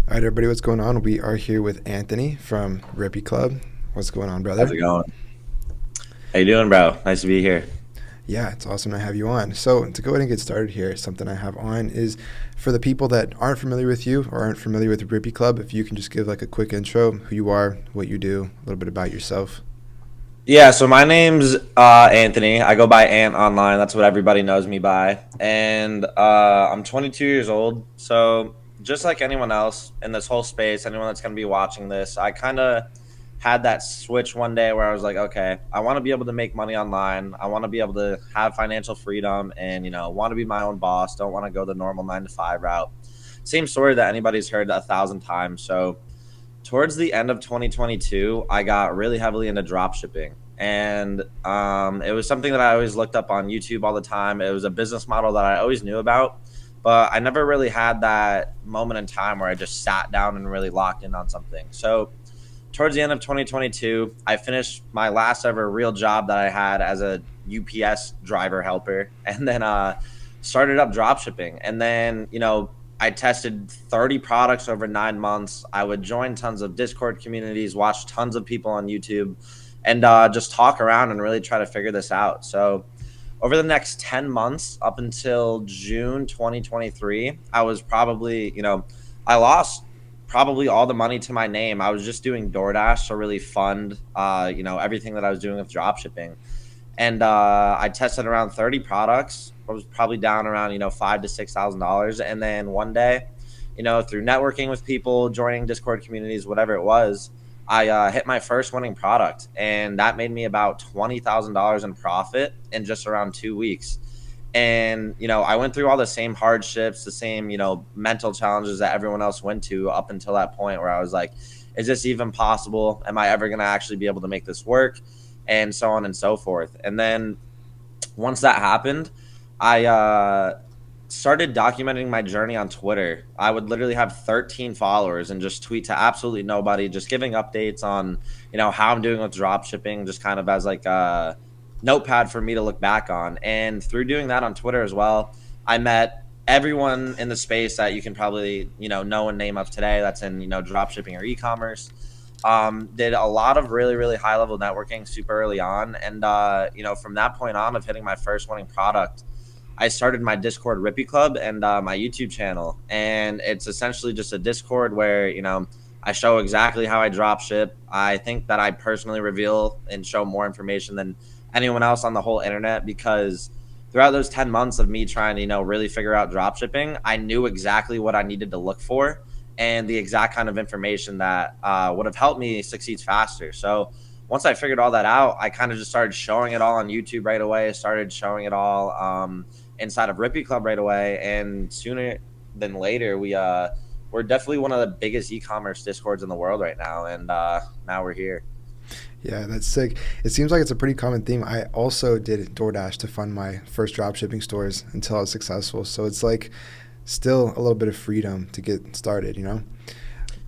All right, everybody, what's going on? We are here with Anthony from Rippy Club. What's going on, How's brother? it going? How you doing, bro? Nice to be here. Yeah, it's awesome to have you on. So, to go ahead and get started here, something I have on is for the people that aren't familiar with you or aren't familiar with Rippy Club, if you can just give like a quick intro, who you are, what you do, a little bit about yourself. Yeah, so my name's Anthony. I go by Ant online. That's what everybody knows me by. And I'm 22 years old. So just like anyone else in this whole space, anyone that's going to be watching this, I kind of had that switch one day where I was like, okay, I want to be able to make money online. I want to be able to have financial freedom and, want to be my own boss. Don't want to go the normal 9 to 5 route. Same story that anybody's heard 1,000 times. So towards the end of 2022, I got really heavily into drop shipping. And it was something that I always looked up on YouTube all the time. It was a business model that I always knew about, but I never really had that moment in time where I just sat down and really locked in on something. So towards the end of 2022, I finished my last ever real job that I had as a UPS driver helper, and then started up drop shipping. And then, I tested 30 products over 9 months. I would join tons of Discord communities, watch tons of people on YouTube, and just talk around and really try to figure this out. So, over the next 10 months up until June 2023, I was probably, I lost probably all the money to my name. I was just doing DoorDash to really fund, everything that I was doing with drop shipping. And I tested around 30 products. I was probably down around, five to $6,000. And then one day, through networking with people, joining Discord communities, whatever it was, I hit my first winning product, and that made me about $20,000 in profit in just around 2 weeks. And I went through all the same hardships, the same mental challenges that everyone else went to up until that point where I was like, is this even possible? Am I ever going to actually be able to make this work? And so on and so forth. And then once that happened, I started documenting my journey on Twitter. I would literally have 13 followers and just tweet to absolutely nobody, just giving updates on, how I'm doing with drop shipping, just kind of as like a notepad for me to look back on. And through doing that on Twitter as well, I met everyone in the space that you can probably, know and name of today that's in, drop shipping or e-commerce. Did a lot of really, really high level networking super early on. And, from that point on of hitting my first winning product, I started my Discord Rippy Club and my YouTube channel. And it's essentially just a Discord where, I show exactly how I drop ship. I think that I personally reveal and show more information than anyone else on the whole internet because throughout those 10 months of me trying to, really figure out drop shipping, I knew exactly what I needed to look for and the exact kind of information that would have helped me succeed faster. So once I figured all that out, I kind of just started showing it all on YouTube right away. I started showing it all inside of Rippy Club right away, and sooner than later, we're definitely one of the biggest e-commerce discords in the world right now, and now we're here. Yeah, that's sick. It seems like it's a pretty common theme. I also did DoorDash to fund my first drop shipping stores until I was successful. So it's like still a little bit of freedom to get started, you know?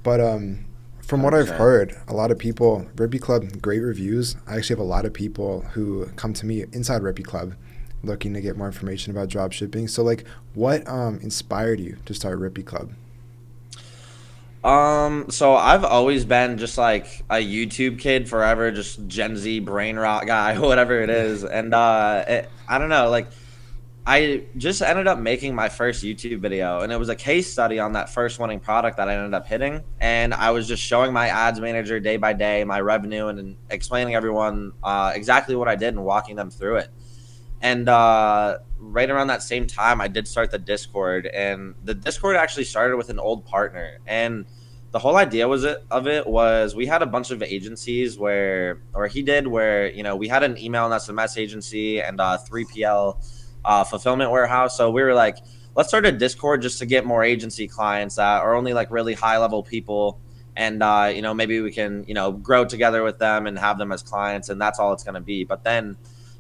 But from what I've 100%. heard, a lot of people, Rippy Club, great reviews. I actually have a lot of people who come to me inside Rippy Club looking to get more information about drop shipping. So, like, what inspired you to start Rippy Club? So I've always been just like a YouTube kid forever, just Gen Z brain rot guy, whatever it Yeah. is. And I don't know, like I just ended up making my first YouTube video, and it was a case study on that first winning product that I ended up hitting. And I was just showing my ads manager day by day my revenue and explaining everyone exactly what I did and walking them through it. And right around that same time, I did start the Discord, and the Discord actually started with an old partner. And the whole idea was we had a bunch of agencies or he did where we had an email and SMS agency and 3PL fulfillment warehouse. So we were like, let's start a Discord just to get more agency clients that are only like really high level people. And, maybe we can, grow together with them and have them as clients. And that's all it's going to be. But then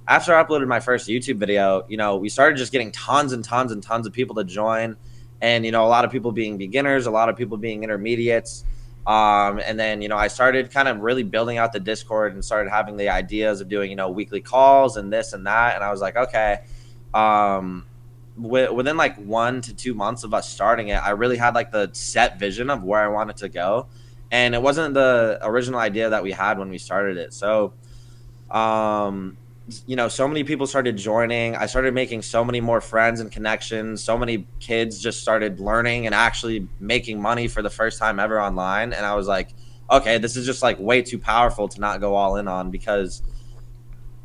after I uploaded my first YouTube video, we started just getting tons and tons and tons of people to join. And, a lot of people being beginners, a lot of people being intermediates. And then, I started kind of really building out the Discord and started having the ideas of doing, weekly calls and this and that. And I was like, okay, um, within like 1 to 2 months of us starting it, I really had like the set vision of where I wanted to go, and it wasn't the original idea that we had when we started it. So um so many people started joining. I started making so many more friends and connections. So many kids just started learning and actually making money for the first time ever online, and I was like, okay, this is just like way too powerful to not go all in on, because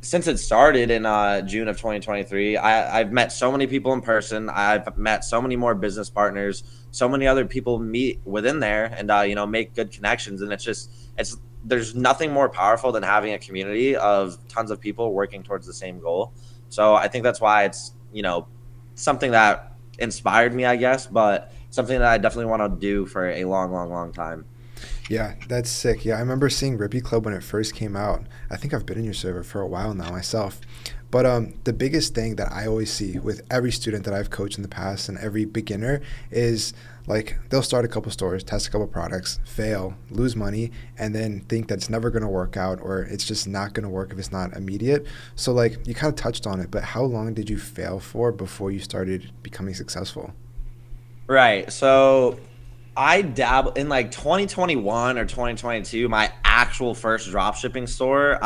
since it started in June of 2023, I've met so many people in person. I've met so many more business partners. So many other people meet within there, and make good connections. And it's there's nothing more powerful than having a community of tons of people working towards the same goal. So I think that's why it's something that inspired me, I guess, but something that I definitely want to do for a long, long, long time. Yeah, that's sick. Yeah, I remember seeing Rippy Club when it first came out. I think I've been in your server for a while now myself. But the biggest thing that I always see with every student that I've coached in the past and every beginner is like they'll start a couple stores, test a couple products, fail, lose money, and then think that it's never going to work out or it's just not going to work if it's not immediate. So like you kind of touched on it, but how long did you fail for before you started becoming successful? Right. So I dabble in like 2021 or 2022, my actual first drop shipping store.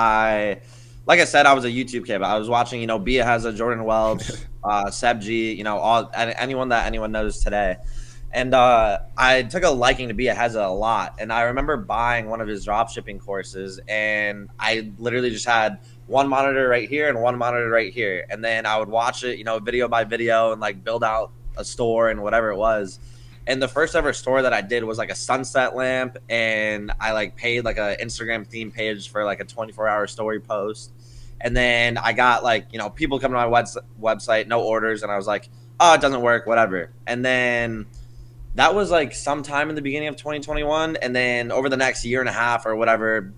Like I said, I was a YouTube kid. But I was watching, Bia has a Jordan Welch, Seb G, anyone that anyone knows today. And I took a liking to Bia has a lot. And I remember buying one of his drop shipping courses, and I literally just had one monitor right here and one monitor right here. And then I would watch it, video by video, and like build out a store and whatever it was. And the first ever store that I did was like a sunset lamp, and I like paid like a Instagram theme page for like a 24-hour story post. And then I got like, people come to my website, no orders, and I was like, oh, it doesn't work, whatever. And then that was like sometime in the beginning of 2021, and then over the next year and a half or whatever,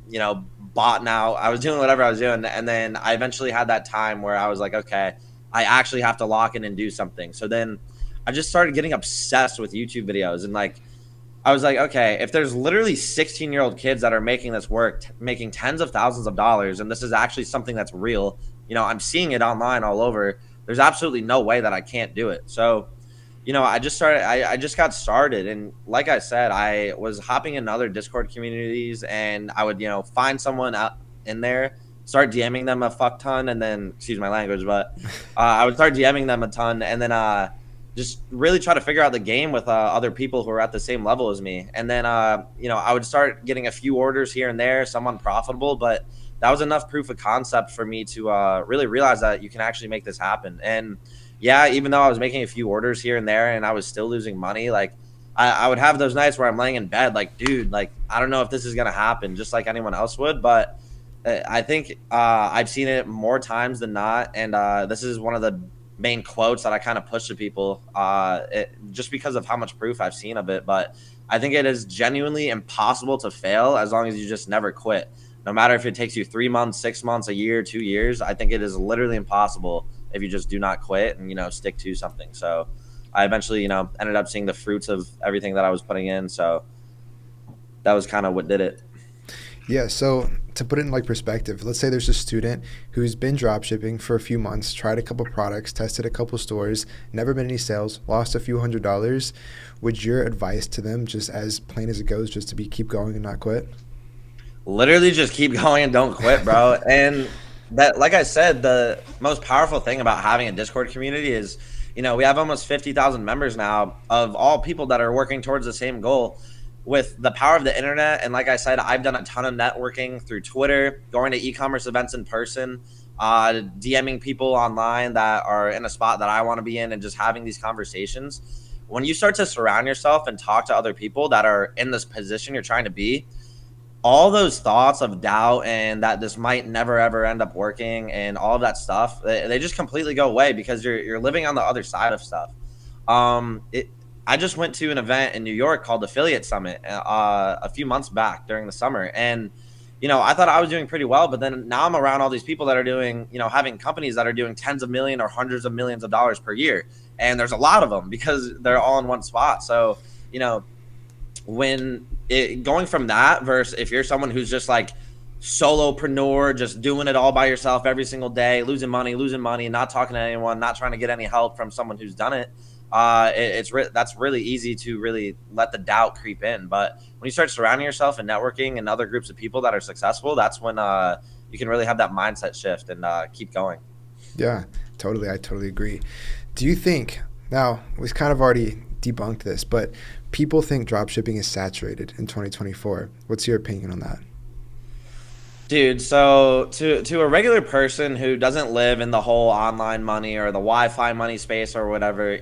bought now. I was doing whatever I was doing, and then I eventually had that time where I was like, okay, I actually have to lock in and do something. So then I just started getting obsessed with YouTube videos, and like I was like, okay, if there's literally 16-year-old kids that are making this work, making tens of thousands of dollars, and this is actually something that's real, I'm seeing it online all over. There's absolutely no way that I can't do it. So I just got started. And like I said, I was hopping in other Discord communities, and I would, find someone out in there, start DMing them a fuck ton. And then, excuse my language, but I would start DMing them a ton. And then just really try to figure out the game with other people who are at the same level as me. And then, I would start getting a few orders here and there, some unprofitable, but that was enough proof of concept for me to really realize that you can actually make this happen. And yeah, even though I was making a few orders here and there and I was still losing money, like I would have those nights where I'm laying in bed like, dude, like, I don't know if this is going to happen, just like anyone else would. But I think I've seen it more times than not. And this is one of the main quotes that I kind of push to people just because of how much proof I've seen of it. But I think it is genuinely impossible to fail as long as you just never quit. No matter if it takes you 3 months, 6 months, a year, 2 years, I think it is literally impossible if you just do not quit and, stick to something. So I eventually, ended up seeing the fruits of everything that I was putting in. So that was kind of what did it. Yeah, so to put it in like perspective, let's say there's a student who's been drop shipping for a few months, tried a couple products, tested a couple stores, never been any sales, lost a few $100s. Would your advice to them, just as plain as it goes, just to be keep going and not quit? Literally just keep going and don't quit, bro. And that, like I said, the most powerful thing about having a Discord community is, we have almost 50,000 members now of all people that are working towards the same goal. With the power of the internet, and like I said, I've done a ton of networking through Twitter, going to e-commerce events in person, DMing people online that are in a spot that I want to be in, and just having these conversations. When you start to surround yourself and talk to other people that are in this position you're trying to be, all those thoughts of doubt and that this might never ever end up working and all of that stuff, they just completely go away because you're living on the other side of stuff. I just went to an event in New York called Affiliate Summit a few months back during the summer, and I thought I was doing pretty well, but then now I'm around all these people that are doing, having companies that are doing tens of million or hundreds of millions of dollars per year, and there's a lot of them because they're all in one spot. So when going from that versus if you're someone who's just like solopreneur, just doing it all by yourself every single day, losing money, not talking to anyone, not trying to get any help from someone who's done it, that's really easy to really let the doubt creep in. But when you start surrounding yourself and networking and other groups of people that are successful, that's when you can really have that mindset shift and keep going. Yeah, totally. I totally agree. Do you think, now we've kind of already debunked this, but people think dropshipping is saturated in 2024. What's your opinion on that? Dude, so to a regular person who doesn't live in the whole online money or the Wi-Fi money space or whatever,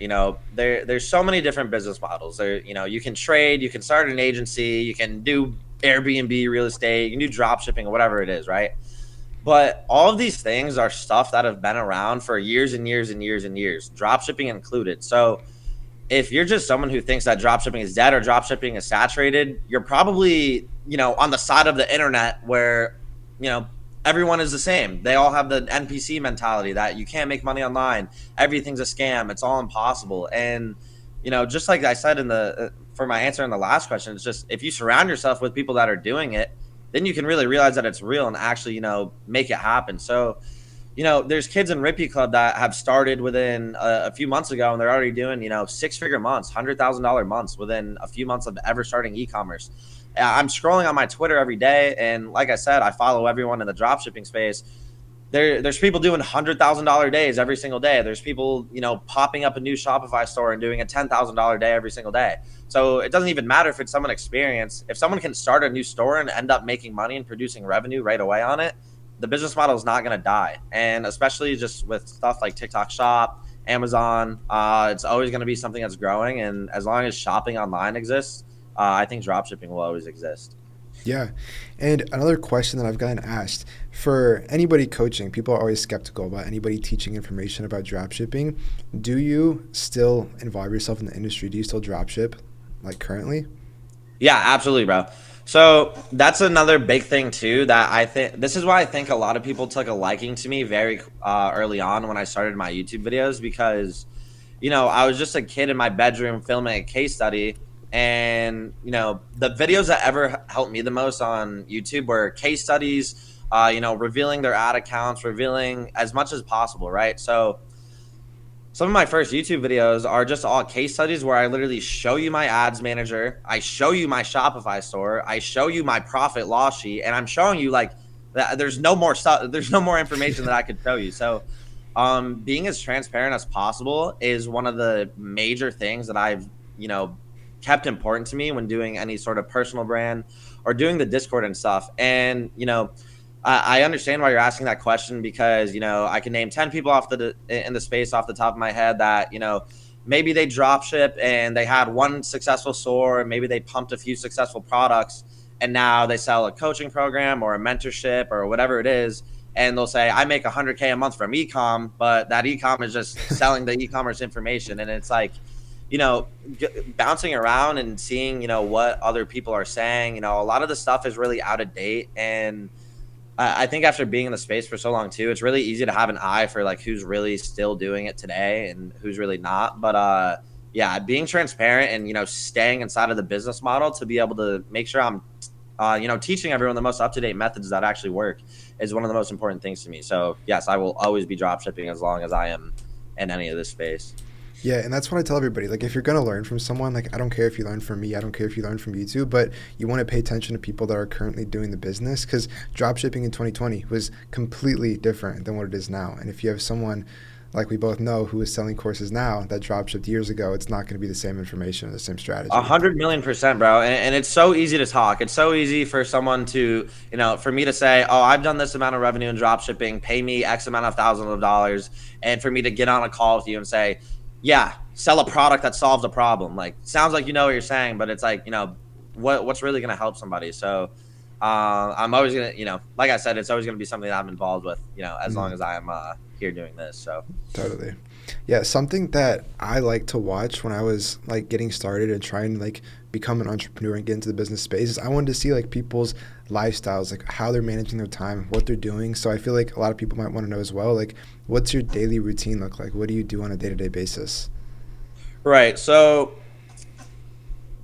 there's so many different business models. There, you can trade, you can start an agency, you can do Airbnb real estate, you can do drop shipping or whatever it is, right? But all of these things are stuff that have been around for years and years and years and years, drop shipping included. So if you're just someone who thinks that dropshipping is dead or dropshipping is saturated, you're probably, on the side of the internet where, you know, everyone is the same. They all have the NPC mentality that you can't make money online. Everything's a scam. It's all impossible. And, just like I said for my answer in the last question, it's just if you surround yourself with people that are doing it, then you can really realize that it's real and actually, make it happen. So, there's kids in Rippy Club that have started within a few months ago, and they're already doing, six-figure months, $100,000 months within a few months of ever starting e-commerce. I'm scrolling on my Twitter every day, and like I said, I follow everyone in the dropshipping space. There's people doing $100,000 days every single day. There's people, popping up a new Shopify store and doing a $10,000 day every single day. So it doesn't even matter if it's someone experienced. If someone can start a new store and end up making money and producing revenue right away on it, the business model is not going to die. And especially just with stuff like TikTok Shop, Amazon, it's always going to be something that's growing. And as long as shopping online exists, I think dropshipping will always exist. Yeah. And another question that I've gotten asked, for anybody coaching, people are always skeptical about anybody teaching information about dropshipping. Do you still involve yourself in the industry? Do you still dropship like currently? Yeah, absolutely, bro. So that's another big thing too. That I think this is why I think a lot of people took a liking to me very early on when I started my YouTube videos because, I was just a kid in my bedroom filming a case study, and the videos that ever helped me the most on YouTube were case studies, revealing their ad accounts, revealing as much as possible, right? So some of my first YouTube videos are just all case studies where I literally show you my ads manager, I show you my Shopify store, I show you my profit loss sheet, and I'm showing you like that there's no more stuff, there's no more information that I could show you. So being as transparent as possible is one of the major things that I've, kept important to me when doing any sort of personal brand or doing the Discord and stuff. And, I understand why you're asking that question because, I can name 10 people in the space off the top of my head that, maybe they drop ship and they had one successful store, and maybe they pumped a few successful products, and now they sell a coaching program or a mentorship or whatever it is. And they'll say, I make 100K a month from ecom, but that ecom is just selling the e-commerce information. And it's like, bouncing around and seeing, what other people are saying, a lot of the stuff is really out of date. And I think after being in the space for so long too, it's really easy to have an eye for like who's really still doing it today and who's really not. But yeah, being transparent and staying inside of the business model to be able to make sure I'm teaching everyone the most up-to-date methods that actually work is one of the most important things to me. So yes, I will always be drop shipping as long as I am in any of this space. Yeah, and that's what I tell everybody. Like, if you're going to learn from someone, like, I don't care if you learn from me, I don't care if you learn from YouTube, but you want to pay attention to people that are currently doing the business because dropshipping in 2020 was completely different than what it is now. And if you have someone, like we both know, who is selling courses now that dropshipped years ago, it's not going to be the same information or the same strategy. 100,000,000%, bro. And it's so easy to talk. It's so easy for someone to, for me to say, oh, I've done this amount of revenue in drop shipping, pay me X amount of thousands of dollars. And for me to get on a call with you and say, yeah, sell a product that solves a problem. Like, sounds like you know what you're saying, but it's like, what's really going to help somebody. So I'm always going to, like I said, it's always going to be something that I'm involved with, as long as I'm here doing this. So Totally. Yeah, something that I like to watch when I was like getting started and trying to like become an entrepreneur and get into the business space is I wanted to see like people's lifestyles, like how they're managing their time, what they're doing. So I feel like a lot of people might want to know as well, like what's your daily routine look like? What do you do on a day-to-day basis? right. So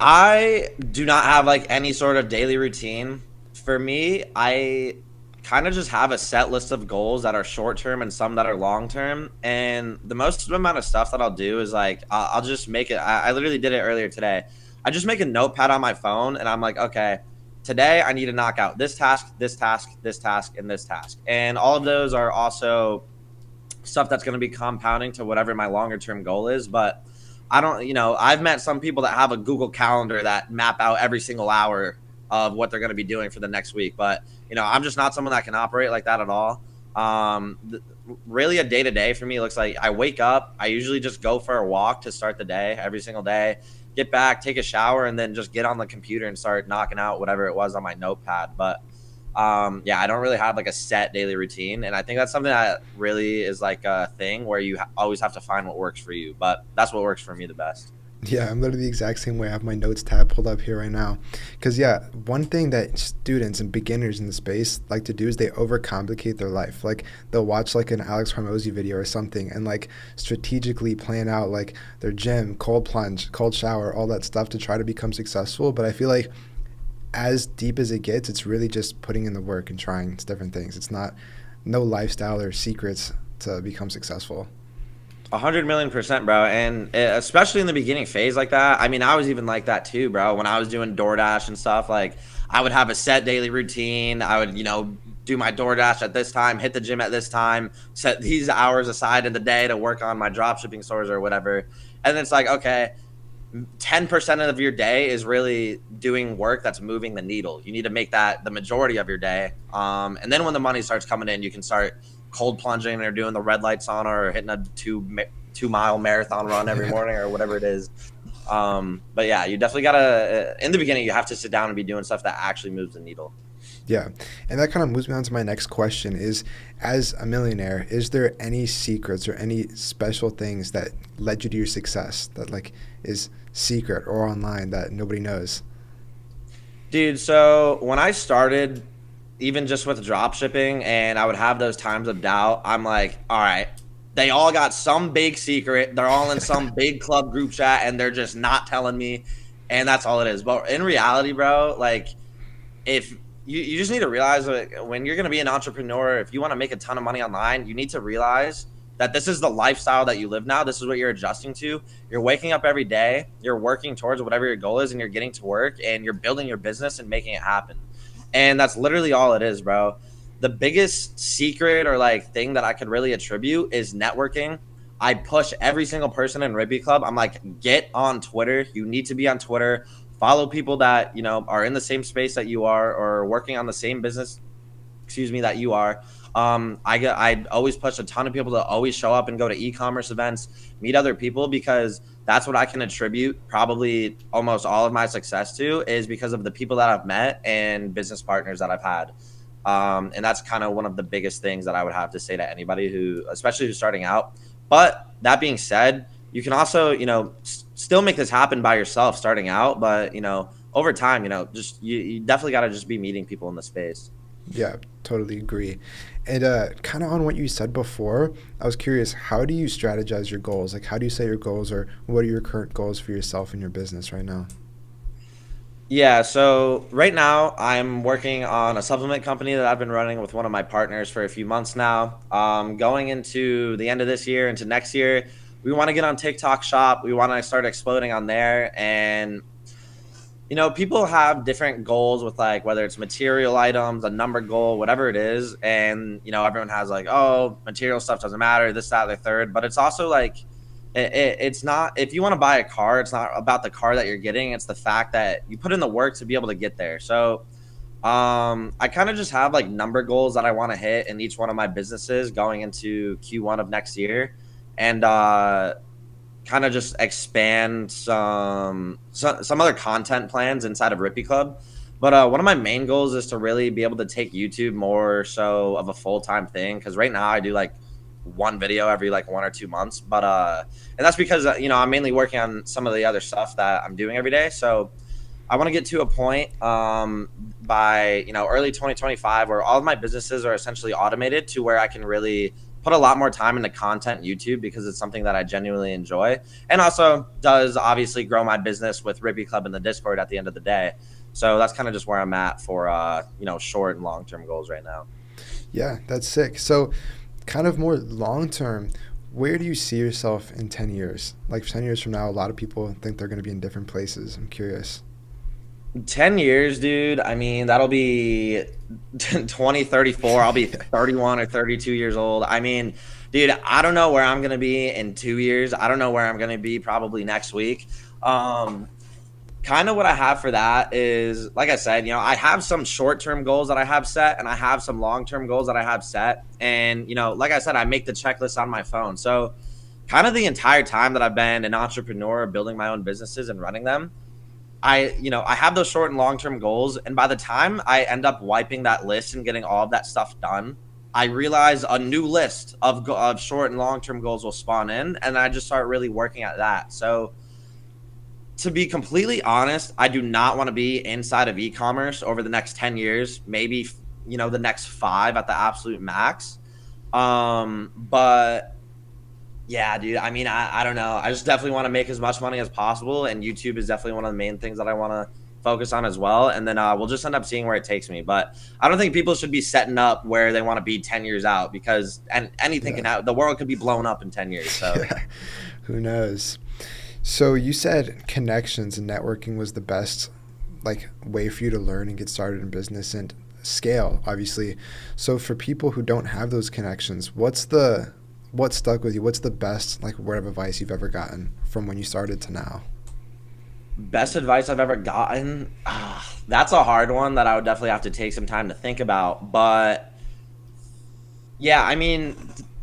I do not have like any sort of daily routine For me, I kind of just have a set list of goals that are short term and some that are long term. And the most amount of stuff that I'll do is like I'll just make it. I literally did it earlier today. I just make a notepad on my phone, and I'm like, okay, today I need to knock out this task, this task, this task, and this task. And all of those are also stuff that's going to be compounding to whatever my longer term goal is. But I don't, I've met some people that have a Google Calendar that map out every single hour of what they're going to be doing for the next week. But, I'm just not someone that can operate like that at all. Really, a day to day for me looks like I wake up. I usually just go for a walk to start the day every single day, get back, take a shower, and then just get on the computer and start knocking out whatever it was on my notepad. But yeah, I don't really have like a set daily routine, and I think that's something that really is like a thing where you always have to find what works for you, but that's what works for me the best. Yeah, I'm literally the exact same way. I have my notes tab pulled up here right now. Because, yeah, one thing that students and beginners in the space like to do is they overcomplicate their life. Like, they'll watch, like, an Alex Hormozy video or something and, like, strategically plan out, like, their gym, cold plunge, cold shower, all that stuff to try to become successful. But I feel like as deep as it gets, it's really just putting in the work and trying different things. It's not no lifestyle or secrets to become successful. 100 million%, bro. And especially in the beginning phase like that. I mean, I was even like that too, bro. When I was doing DoorDash and stuff, like I would have a set daily routine. I would, do my DoorDash at this time, hit the gym at this time, set these hours aside in the day to work on my drop shipping stores or whatever. And it's like, okay, 10% of your day is really doing work that's moving the needle. You need to make that the majority of your day. And then when the money starts coming in, you can start cold plunging or doing the red light sauna or hitting a 2 mile marathon run every morning or whatever it is. But yeah, you definitely gotta, in the beginning, you have to sit down and be doing stuff that actually moves the needle. Yeah. And that kind of moves me on to my next question is, as a millionaire, is there any secrets or any special things that led you to your success that like is secret or online that nobody knows? Dude, so when I started, even just with drop shipping, and I would have those times of doubt, I'm like, all right, they all got some big secret. They're all in some big club group chat, and they're just not telling me. And that's all it is. But in reality, bro, like, if you just need to realize that when you're going to be an entrepreneur, if you want to make a ton of money online, you need to realize that this is the lifestyle that you live now. This is what you're adjusting to. You're waking up every day, you're working towards whatever your goal is, and you're getting to work and you're building your business and making it happen. And that's literally all it is, bro. The biggest secret or like thing that I could really attribute is networking. I push every single person in Ribby Club. I'm like, get on Twitter. You need to be on Twitter. Follow people that, are in the same space that you are or working on the same business, that you are. I always push a ton of people to always show up and go to e-commerce events, meet other people, because that's what I can attribute probably almost all of my success to is because of the people that I've met and business partners that I've had. And that's kind of one of the biggest things that I would have to say to anybody who, especially who's starting out. But that being said, you can also, still make this happen by yourself starting out. But, over time, just you definitely got to just be meeting people in the space. Yeah, totally agree. And kind of on what you said before, I was curious, how do you strategize your goals? Like, how do you set your goals, or what are your current goals for yourself and your business right now? Yeah, so right now I'm working on a supplement company that I've been running with one of my partners for a few months now. Going into the end of this year, into next year, we want to get on TikTok Shop. We want to start exploding on there. And, people have different goals with like whether it's material items, a number goal, whatever it is. And, everyone has like, oh, material stuff doesn't matter, this, that, the third. But it's also like, it's not, if you want to buy a car, it's not about the car that you're getting. It's the fact that you put in the work to be able to get there. So I kind of just have like number goals that I want to hit in each one of my businesses going into Q1 of next year, and kind of just expand some other content plans inside of Rippy Club. But one of my main goals is to really be able to take YouTube more so of a full-time thing, because right now I do like one video every like 1 or 2 months. But and that's because I'm mainly working on some of the other stuff that I'm doing every day. So I want to get to a point by early 2025 where all of my businesses are essentially automated to where I can really put a lot more time into content YouTube because it's something that I genuinely enjoy, and also does obviously grow my business with Rippy Club in the Discord at the end of the day. So that's kind of just where I'm at for short and long term goals right now. Yeah, that's sick. So, kind of more long term, where do you see yourself in 10 years? Like 10 years from now, a lot of people think they're going to be in different places. I'm curious. 10 years, dude. I mean, that'll be 2034. I'll be 31 or 32 years old. I mean, dude, I don't know where I'm going to be in 2 years. I don't know where I'm going to be probably next week. Um, Kind of what I have for that is, like I said, I have some short-term goals that I have set, and I have some long-term goals that I have set. And, like I said, I make the checklist on my phone. So kind of the entire time that I've been an entrepreneur, building my own businesses and running them, I have those short and long-term goals. And by the time I end up wiping that list and getting all of that stuff done, I realize a new list of short and long-term goals will spawn in, and I just start really working at that. So to be completely honest, I do not want to be inside of e-commerce over the next 10 years, maybe, the next 5 at the absolute max. But yeah, dude, I mean, I don't know. I just definitely want to make as much money as possible. And YouTube is definitely one of the main things that I want to focus on as well. And then we'll just end up seeing where it takes me. But I don't think people should be setting up where they want to be 10 years out, because anything can happen. The world could be blown up in 10 years. So Who knows? So you said connections and networking was the best like way for you to learn and get started in business and scale, obviously. So for people who don't have those connections, what stuck with you? What's the best like word of advice you've ever gotten from when you started to now? best advice I've ever gotten. That's a hard one that I would definitely have to take some time to think about. But yeah, I mean,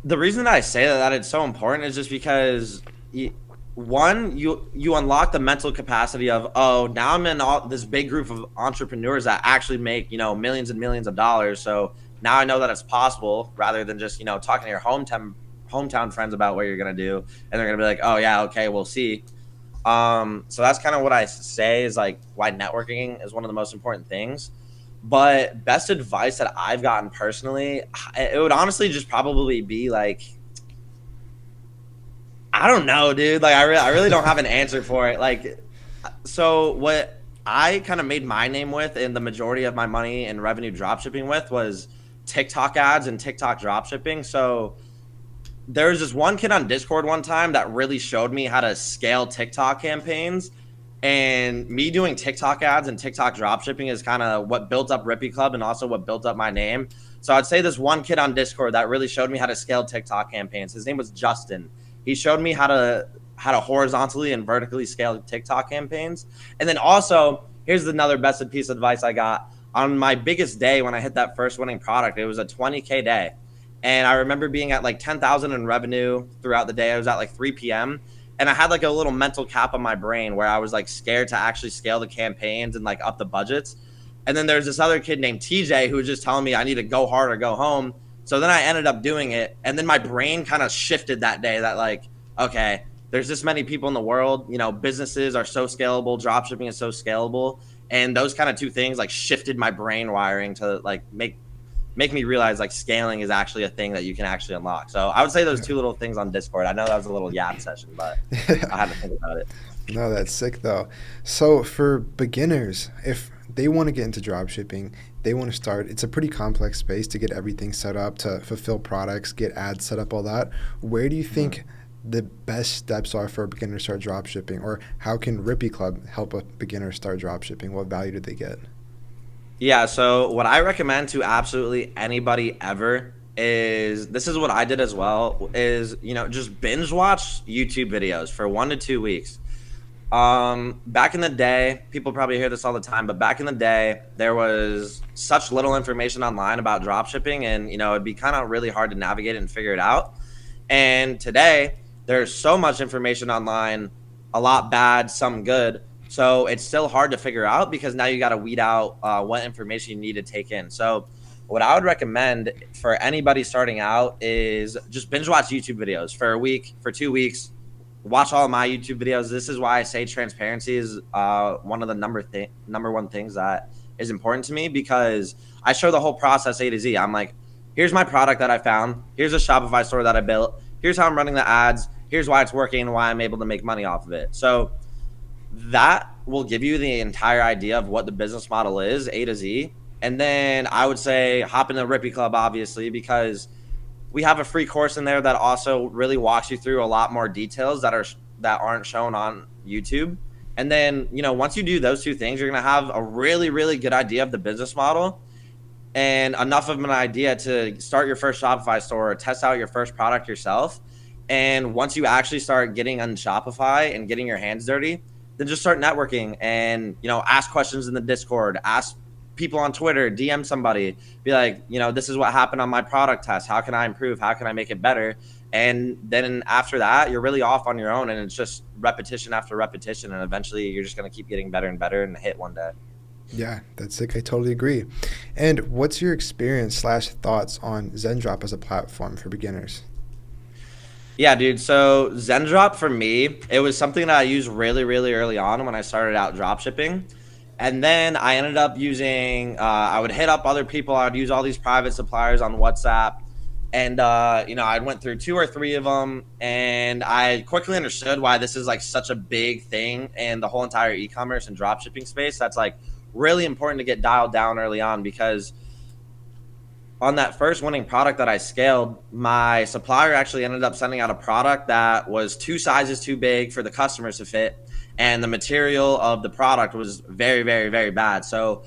the reason that I say that it's so important is just because you unlock the mental capacity of, oh, now I'm in this big group of entrepreneurs that actually make millions and millions of dollars. So now I know that it's possible, rather than just talking to your hometown friends about what you're gonna do, and they're gonna be like, oh yeah, okay, we'll see. So that's kind of what I say is like why networking is one of the most important things. But best advice that I've gotten personally, it would honestly just probably be like, I don't know, dude. Like I really don't have an answer for it. Like, so what I kind of made my name with, and the majority of my money and revenue dropshipping with, was TikTok ads and TikTok dropshipping. So there was this one kid on Discord one time that really showed me how to scale TikTok campaigns. And me doing TikTok ads and TikTok dropshipping is kind of what built up Rippy Club and also what built up my name. So I'd say this one kid on Discord that really showed me how to scale TikTok campaigns. His name was Justin. He showed me how to horizontally and vertically scale TikTok campaigns. And then also, here's another best piece of advice I got. On my biggest day when I hit that first winning product, it was a 20K day. And I remember being at like 10,000 in revenue throughout the day. I was at like 3 p.m. And I had like a little mental cap on my brain where I was like scared to actually scale the campaigns and like up the budgets. And then there's this other kid named TJ who was just telling me I need to go hard or go home. So then I ended up doing it. And then my brain kind of shifted that day that like, okay, there's this many people in the world, businesses are so scalable. Dropshipping is so scalable. And those kind of two things like shifted my brain wiring to like make me realize like scaling is actually a thing that you can actually unlock. So I would say those two little things on Discord. I know that was a little yap session, but I had to think about it. No, that's sick though. So for beginners, if they want to get into dropshipping, they want to start, it's a pretty complex space to get everything set up, to fulfill products, get ads set up, all that. Where do you think the best steps are for a beginner to start dropshipping? Or how can Rippy Club help a beginner start dropshipping? What value do they get? Yeah, so what I recommend to absolutely anybody ever is, this is what I did as well, is, just binge watch YouTube videos for 1 to 2 weeks. Back in the day, people probably hear this all the time, but back in the day, there was such little information online about dropshipping, and, it'd be kind of really hard to navigate it and figure it out. And today, there's so much information online, a lot bad, some good. So it's still hard to figure out because now you got to weed out what information you need to take in. So what I would recommend for anybody starting out is just binge watch YouTube videos for a week, for 2 weeks. Watch all of my YouTube videos. This is why I say transparency is one of the number one things that is important to me, because I show the whole process A to Z. I'm like, Here's my product that I found. Here's a Shopify store that I built. Here's how I'm running the ads. Here's why it's working and why I'm able to make money off of it. So that will give you the entire idea of what the business model is, A to Z. And then I would say hop in the Rippy Club, obviously, because we have a free course in there that also really walks you through a lot more details that aren't shown on YouTube. And then, once you do those two things, you're going to have a really, really good idea of the business model and enough of an idea to start your first Shopify store or test out your first product yourself. And once you actually start getting on Shopify and getting your hands dirty, then just start networking and, ask questions in the Discord, ask people on Twitter, DM somebody, be like, this is what happened on my product test. How can I improve? How can I make it better? And then after that, you're really off on your own, and it's just repetition after repetition. And eventually you're just going to keep getting better and better and hit one day. Yeah, that's sick. I totally agree. And what's your experience/thoughts on Zendrop as a platform for beginners? Yeah, dude. So Zendrop for me, it was something that I used really, really early on when I started out drop shipping. And then I ended up using, I would hit up other people. I would use all these private suppliers on WhatsApp. And, I went through 2 or 3 of them. And I quickly understood why this is like such a big thing in the whole entire e-commerce and drop shipping space. That's like really important to get dialed down early on, because on that first winning product that I scaled, my supplier actually ended up sending out a product that was 2 sizes too big for the customers to fit. And the material of the product was very, very, very bad. So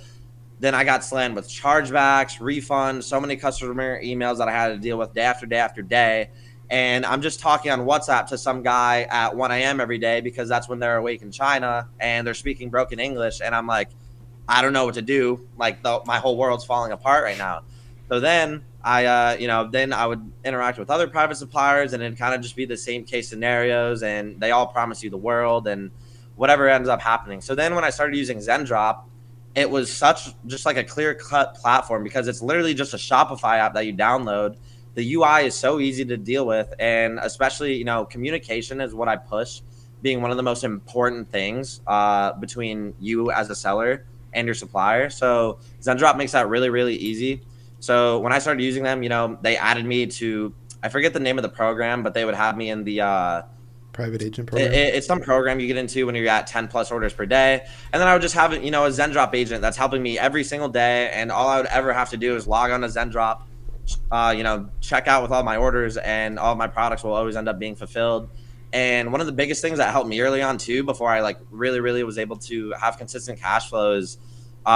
then I got slammed with chargebacks, refunds, so many customer emails that I had to deal with day after day after day. And I'm just talking on WhatsApp to some guy at 1 a.m. every day because that's when they're awake in China and they're speaking broken English. And I'm like, I don't know what to do. Like my whole world's falling apart right now. So then then I would interact with other private suppliers, and it'd kind of just be the same case scenarios, and they all promise you the world and whatever ends up happening. So then when I started using Zendrop, it was such just like a clear cut platform because it's literally just a Shopify app that you download. The UI is so easy to deal with, and especially, communication is what I push, being one of the most important things between you as a seller and your supplier. So Zendrop makes that really, really easy. So when I started using them, they added me to, I forget the name of the program, but they would have me in the Private agent program? it's some program you get into when you're at 10 plus orders per day. And then I would just have, a Zendrop agent that's helping me every single day. And all I would ever have to do is log on to Zendrop, check out with all my orders, and all my products will always end up being fulfilled. And one of the biggest things that helped me early on too, before I like really, really was able to have consistent cash flow, is they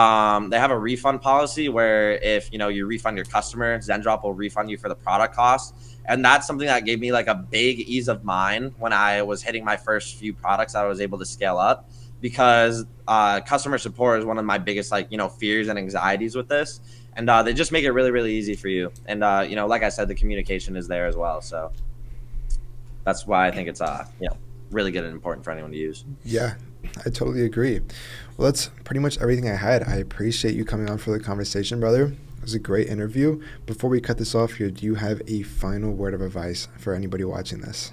have a refund policy where if you refund your customer, Zendrop will refund you for the product cost. And that's something that gave me like a big ease of mind when I was hitting my first few products that I was able to scale up, because customer support is one of my biggest fears and anxieties with this. And they just make it really, really easy for you. And like I said, the communication is there as well. So that's why I think it's really good and important for anyone to use. Yeah, I totally agree. Well, that's pretty much everything I had. I appreciate you coming on for the conversation, brother. It was a great interview. Before we cut this off here, do you have a final word of advice for anybody watching this?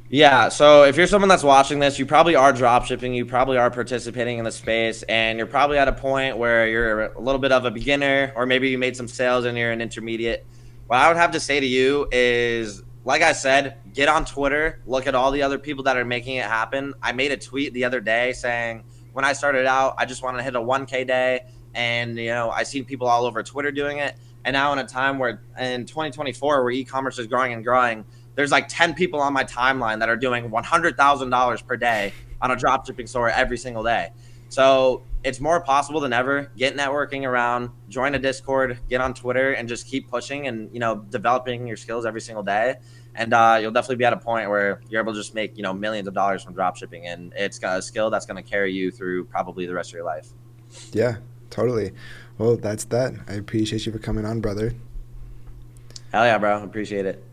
Yeah, so if you're someone that's watching this, you probably are dropshipping, you probably are participating in the space, and you're probably at a point where you're a little bit of a beginner, or maybe you made some sales and you're an intermediate. What I would have to say to you is, like I said, get on Twitter, look at all the other people that are making it happen. I made a tweet the other day saying, when I started out, I just wanted to hit a 1K day, and I seen people all over Twitter doing it. And now in a time where in 2024, where e-commerce is growing and growing, there's like 10 people on my timeline that are doing $100,000 per day on a drop shipping store every single day. So it's more possible than ever. Get networking around, join a Discord, get on Twitter, and just keep pushing and, developing your skills every single day. And you'll definitely be at a point where you're able to just make, millions of dollars from drop shipping. And it's a skill that's going to carry you through probably the rest of your life. Yeah, totally. Well, that's that. I appreciate you for coming on, brother. Hell yeah, bro. Appreciate it.